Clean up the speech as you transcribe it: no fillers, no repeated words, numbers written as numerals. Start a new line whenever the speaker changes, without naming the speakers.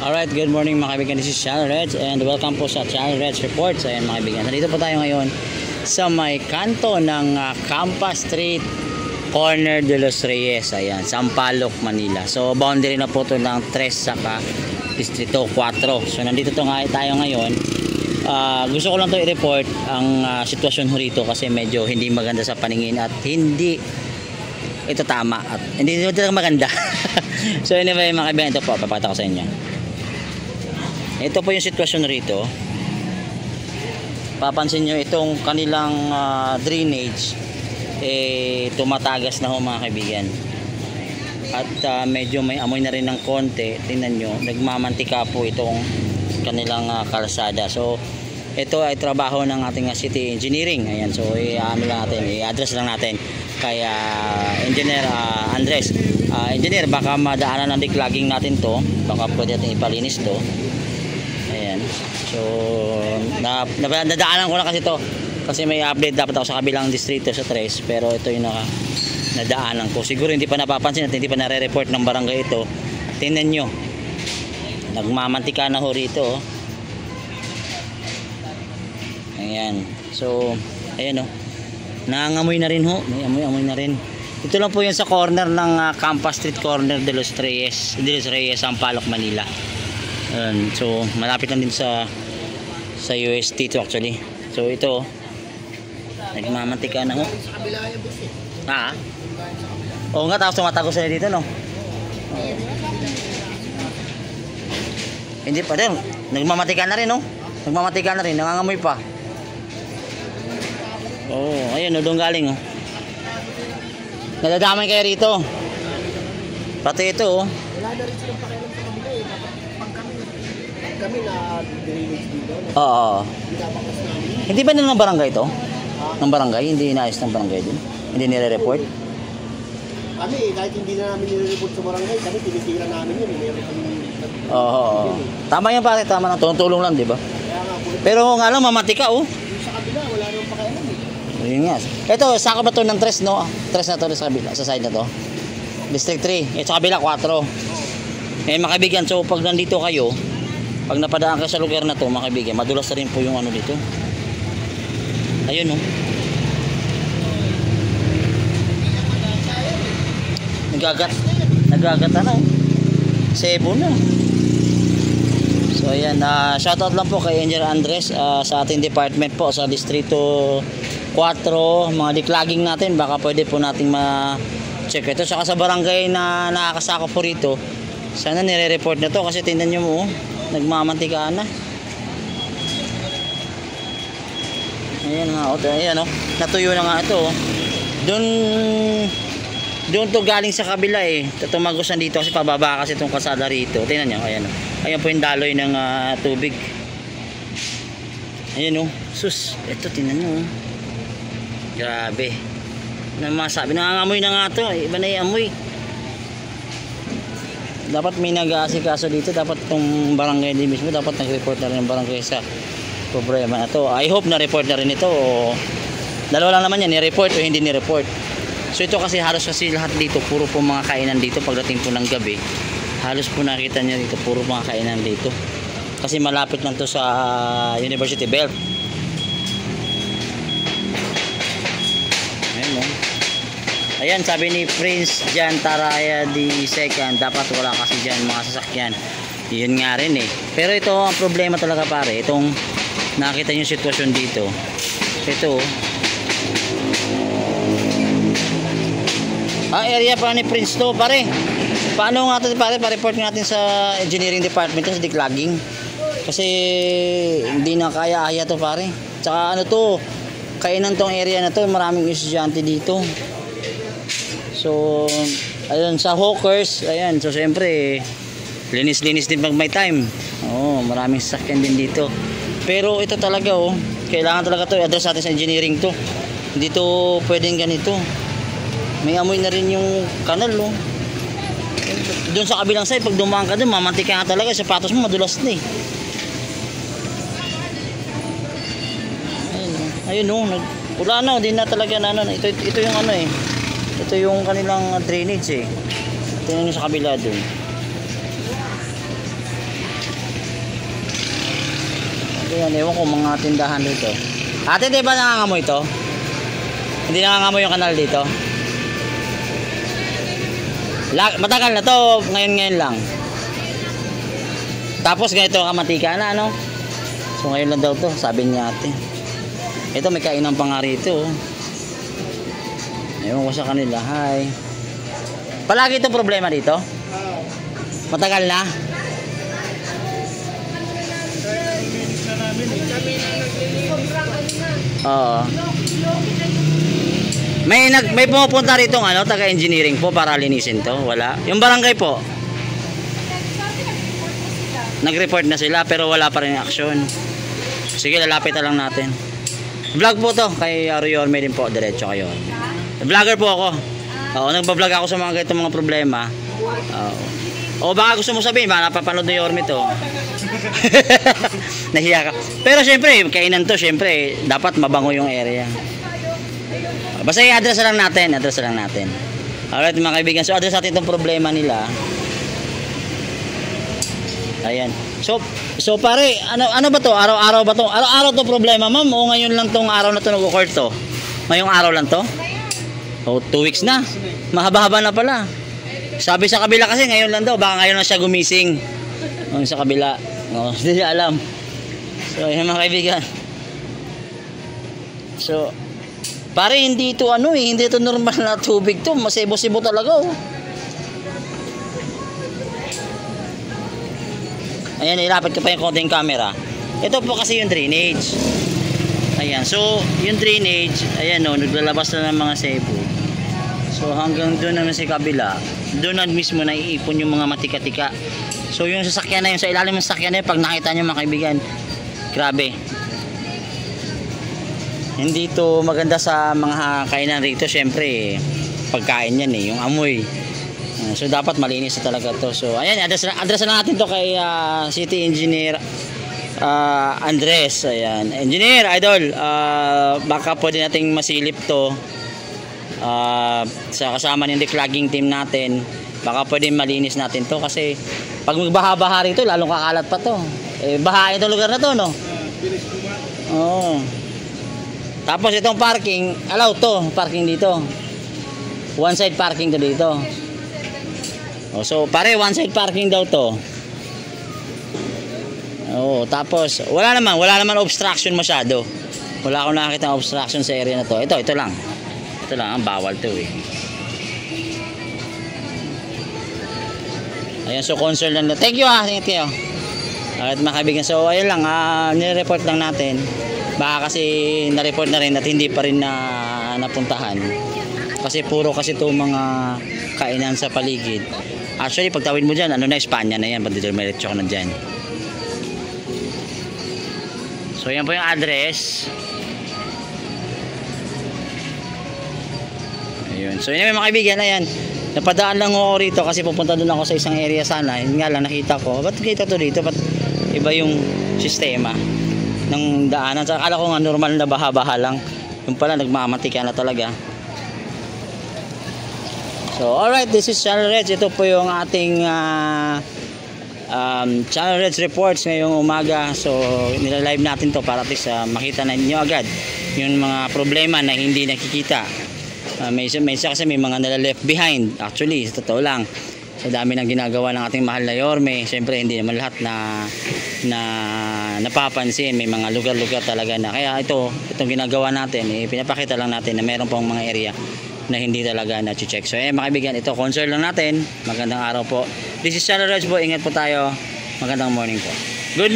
Alright, good morning mga kaibigan. This is Channel Reds and welcome po sa Channel Reds Reports. Ayan mga kaibigan, nandito po tayo ngayon sa may kanto ng Campa Street, corner de los Reyes. Ayan, Sampaloc, Manila. So boundary na po ito ng 3 saka Distrito 4. So nandito tayo ngayon. Gusto ko lang ito i-report ang sitwasyon ho rito kasi medyo hindi maganda sa paningin at hindi ito tama at hindi ito maganda. So anyway mga kaibigan, ito po papakita ko sa inyo. Ito po yung sitwasyon rito. Papansin nyo itong kanilang drainage tumatagas na ho mga kaibigan. At medyo may amoy na rin ng konti. Tingnan nyo, nagmamantika po itong kanilang kalsada. So ito ay trabaho ng ating city engineering. Ayan, so i-address lang natin kay Engineer Andres. Engineer, baka madaanan ng declogging natin to. Baka pwede natin ipalinis to. Ayan. So nadaanan ko na kasi to kasi may update dapat ako sa kabilang distrito sa 3, pero ito yung nadaanan ko. Siguro hindi pa napapansin at hindi pa nare-report ng barangay ito. Tingnan nyo, nagmamantika na ho rito. Ayan. So ayan o, nangangamoy na rin ho. May amoy na rin. Ito lang po yan sa corner ng Campa Street, corner de los Reyes, Sampaloc, Manila. So malapit lang din sa UST to actually. So ito nagmamantika na ho. Oo nga, tapos tumatago sila dito no. Hindi pa din, nagmamantika na rin no. Nagmamantika na rin, nangangamoy pa. Ayun, doon galing oh. Nadadamay kayo rito. Pati ito oh.
Wala na rin silang pakialam sa kabila eh. Pag kami na drainage dito.
Oo. Hindi ba ng barangay ito? Ng barangay? Hindi inaayos ng barangay din? Hindi nire-report?
Kami kahit hindi na namin nire-report sa barangay, kami tinitira namin yun.
Oo. Tama yan pare, tama na. Tulong lang, di ba? Pero nga lang, mamantika oh.
Sa kabila, wala nang pakialam eh.
Yun nga. Ito, saka ba ito ng 3 no? 3 na ito sa kabila, sa side na to. District 3. Ito sa kabila, 4. Eh mga kaibigan, so pag nandito kayo, pag napadaan kayo sa lugar na to mga kaibigan, madulas na rin po yung ano dito. Ayun oh. Nagagat na oh. Sebo na. So ayan, shoutout lang po kay Engineer Andres sa ating department po sa Distrito 4, mga declogging natin, baka pwede po nating ma-check ito. Saka sa barangay na nakakasako po rito, sana nire-report na to kasi tingnan nyo mo, nagmamantika na. Ayan nga, ayan oh, natuyo na nga ito oh. Doon to galing sa kabila eh, tumagos na dito kasi pababa kasi itong kalsada rito. Tingnan nyo, ayan oh. Ayan po yung daloy ng tubig. Ayan oh, sus, ito tingnan nyo oh. Grabe. Masabi, nangangamoy na nga to, iba na yung amoy. Dapat may nag-aasikaso dito, dapat itong barangay din mismo, dapat nag-report na rin ng barangay sa problema na to. I hope na-report na rin ito o dalawa lang naman yan, ni-report o hindi ni-report. So ito kasi halos kasi lahat dito, puro po mga kainan dito pagdating po ng gabi. Halos po nakita nyo dito, puro mga kainan dito. Kasi malapit lang to sa University Belt. Ayan, sabi ni Prince Jan Taraya II, dapat wala kasi dyan mga sasakyan. Yun nga rin eh. Pero ito ang problema talaga pare, itong nakita nyo sitwasyon dito. Ito area pa ni Prince to pare. Paano nga ito pare, pa-report natin sa engineering department sa declogging. Kasi hindi na kaya-aya to pare. Tsaka ano to, kainan tong area na to, maraming estudyante dito. So, ayun sa hawkers, ayan, so siyempre linis-linis din pag may time. Maraming sasakyan din dito. Pero ito talaga kailangan talaga to i-address natin sa engineering to. Hindi to pwedeng ganito. May amoy na rin yung kanal doon sa kabilang side, pag dumaan ka doon, mamantika nga talaga, sapatos mo madulas na eh. Ayun wala na, hindi na talaga na ito yung ano eh. Ito yung kanilang drainage eh. Tingnan nyo sa kabila dun. Ayan, ewan ko mga tindahan dito. Ate, di ba nangangamoy ito? Hindi nangangamoy yung kanal dito? Matagal na to, ngayon lang. Tapos ganito kamatika na, ano? So ngayon lang daw to, sabi niya ate. Ito may kainan pa nga rito. Ewan ko sa kanila, hi. Palagi itong problema dito? Matagal na? Oo. May pumupunta rito ng ano, taga-engineering po para linisin to? Wala? Yung barangay po? Nag-report na sila pero wala pa rin action. Sige, lalapit na lang natin. Vlog po to kay Yorme din po, diretso kayo. Vlogger po ako. Oo, nagba-vlog ako sa mga ganitong mga problema. O baka gusto mo sabihin, baka napapanood ni Yorme to. Nahiya ka. Pero syempre, kainan to, syempre, dapat mabango yung area. Basta i-address lang natin, Alright mga kaibigan, so address natin itong problema nila. Ayan. So pare, ano ba to? Araw-araw ba to? Araw-araw to problema, ma'am? O ngayon lang tong araw na to nag-court to? Ngayong araw lang to? O 2 weeks na. Mahaba-haba na pala. Sabi sa kabila kasi ngayon lang daw, baka ngayon lang siya gumising. Sa kabila. Hindi niya alam. So ayan mga kaibigan. So pare, hindi ito hindi ito normal na tubig to. Masibo-sibo talaga oh. Ayan, ilapit ko pa yung konting camera. Ito po kasi yung drainage. Ayan, so yung drainage, ayan o, naglalabas na ng mga sebo. So hanggang doon naman sa kabila, doon na mismo naiipon yung mga matika-tika. So yung sasakyan na yun, sa ilalim ng sasakyan na yun, pag nakita nyo mga kaibigan, grabe. Hindi to maganda sa mga kainan rito, syempre pagkain yan yung amoy. So dapat malinis na talaga to. So ayan, address na natin to kay City Engineer Andres. Ayan, Engineer Idol, baka pwede nating masilip to sa kasama ng declogging team natin. Baka pwede malinis natin to kasi pag magbaha-baha rito lalong kakalat pa to. Bahain itong lugar na to, no? Oo. Tapos itong parking, allow to, parking dito. One side parking to dito. So pare, one side parking daw to. Tapos wala naman obstruction masyado. Wala akong nakakita ng obstruction sa area na to. Ito lang. Ito lang, ang bawal to eh. Ayan, so concern lang. Thank you thank you. Alright mga kaibigan, so ayun lang, nire-report lang natin. Baka kasi na-report na rin at hindi pa rin napuntahan. Kasi puro kasi to mga kainan sa paligid. Actually, pagtawid mo dyan, Espanya na yan, pagdidiretso ka na dyan. So, yan po yung address. Ayun. So, yun mga kaibigan, ayan. Napadaan lang ako rito kasi pupunta doon ako sa isang area sana. Yun nga lang, nakita ko. Ba't kita to dito? Ba't iba yung sistema ng daanan? So, akala ko nga normal na baha-baha lang. Yung pala, nagmamatika na talaga. So, alright, this is Channel Reds. Ito po yung ating Channel Reds reports ngayong umaga. So, nilalive natin to para at least makita na ninyo agad yung mga problema na hindi nakikita. May kasi may mga nala-left behind. Actually, sa totoo lang, sa dami ng ginagawa ng ating mahal na Yorme, syempre hindi naman lahat na napapansin. May mga lugar-lugar talaga na. Kaya itong ginagawa natin, pinapakita lang natin na meron pang mga area na hindi talaga na-check. So mga kaibigan, ito concern lang natin. Magandang araw po. This is Channel Reds po. Ingat po tayo. Magandang morning po. Good morning.